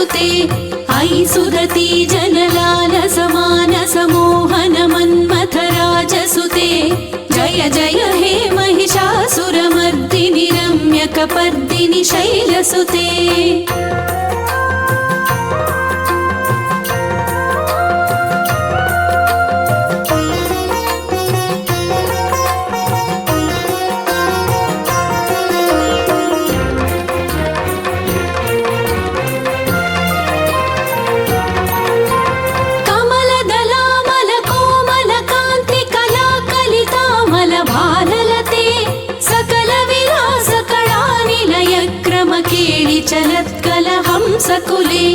शैलसुते अयि सुरति जनलालस मानस मोहन मन्मथराजसुते जय जय हे महिषासुरमर्दिनि रम्यकपर्दिनि शैलसुते सकुले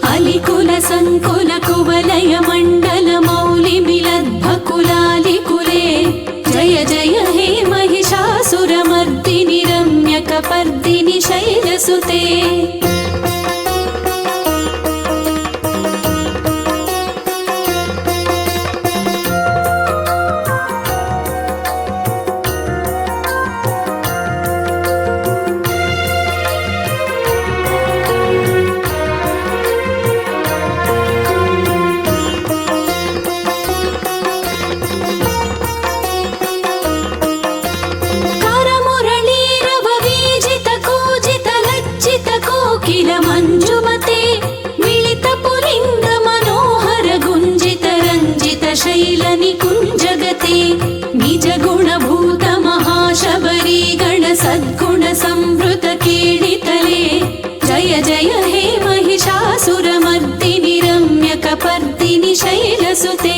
अलिकुल संकुल कुवलय मंडल मौलि मिलद्भकुलालिकुले जय जय हे महिषासुरमर्दिनि रम्यकपर्दिनि शैलसुते निज गुणभूत महाशबरी गण सद्गुण संवृत कीडितले जय जय हे महिषासुरमर्दिनि रम्यकपर्दिनि शैलसुते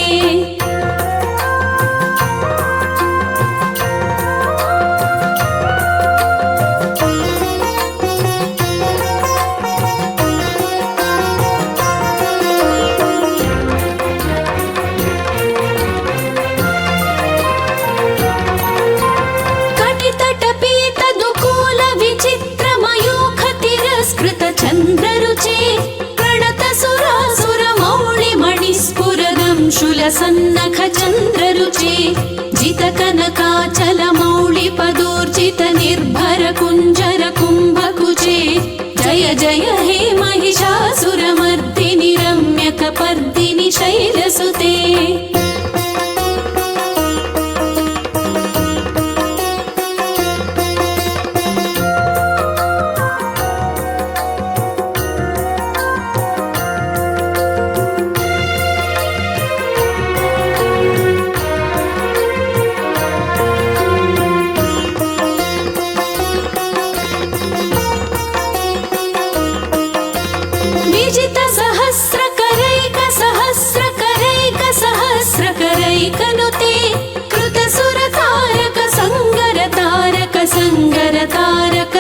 सन्नख चन्द्ररुचे जित कनकाचल मौळि पदूर्जित निर्भर कुञ्जर कुम्भकुचे जय जय हे महिषासुरमर्दिनि रम्यकपर्दिनि शैलसुते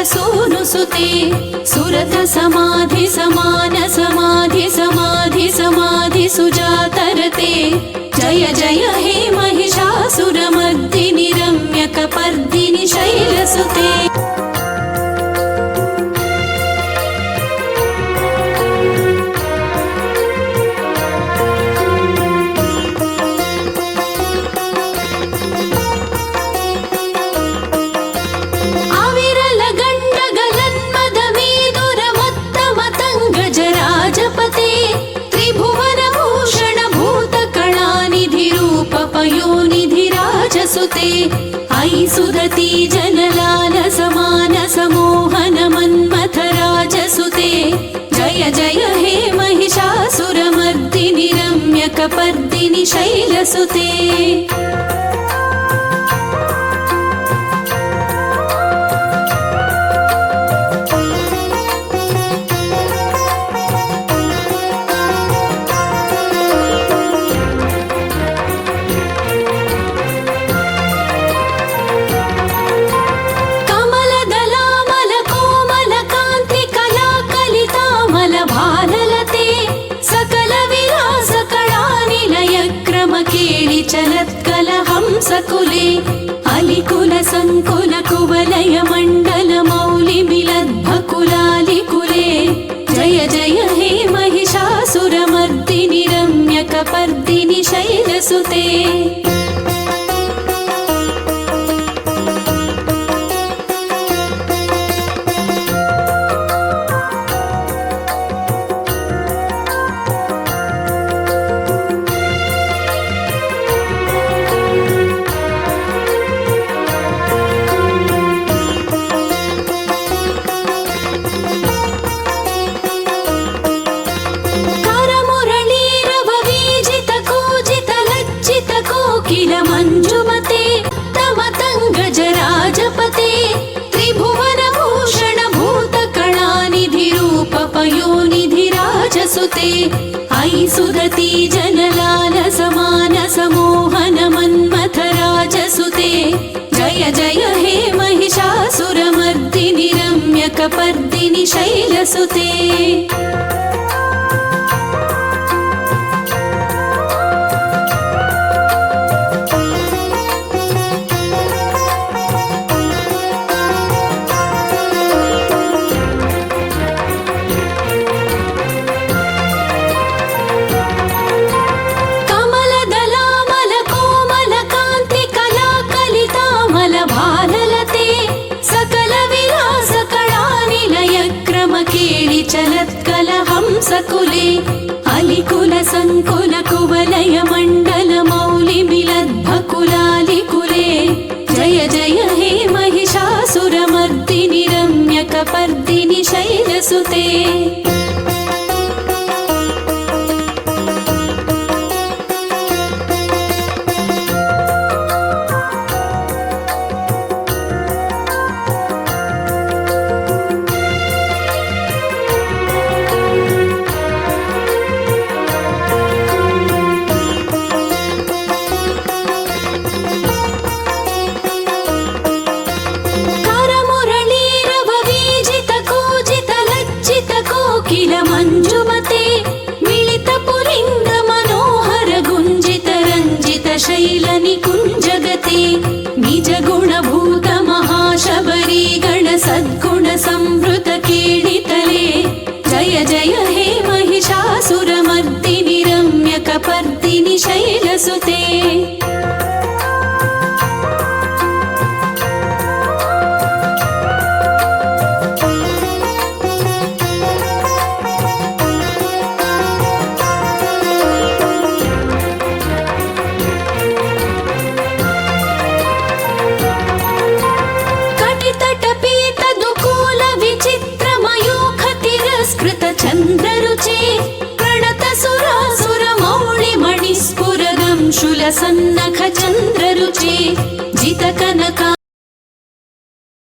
सोनुसुते सुरत समाधि समान समाधि समाधि समाधि सुजातरते जय जय हे महिषासुरमर्दिनि रम्यकपर्दिनि शैलसुते अयि सुरति जनलालस मानस मोहन मन्मथराजसुते जय जय हे महिषासुरमर्दिनि रम्यकपर्दिनि शैलसुते सकुले अलिकुल संकुल कुवलय मंडल मौलि मिलद्भकुलालिकुले जय जय हे महिषासुरमर्दिनि रम्यकपर्दिनि शैलसुते राजसुते ऐ सुदती जनलालसमानसमोहन मन्मथ राजसुते जय जय हे महिषासुरमर्दिनि रम्यकपर्दिनि शैलसुते सकुले अलिकुल संकुल कुवलय मंडल मौलि मिलद्भकुलालिकुले जय जय हे महिषासुरमर्दिनि रम्यकपर्दिनि शैलसुते शैलनिकुञ्जगते निज गुणभूत महाशबरी गण सद्गुण संवृत कीडितले जय जय हे महिषासुरमर्दिनि रम्यकपर्दिनि शैलसुते चन्द्ररुचे प्रणत सुरासुर मौळि मणिस्फुरदं शूलसन्नख चन्द्ररुचे जित कनका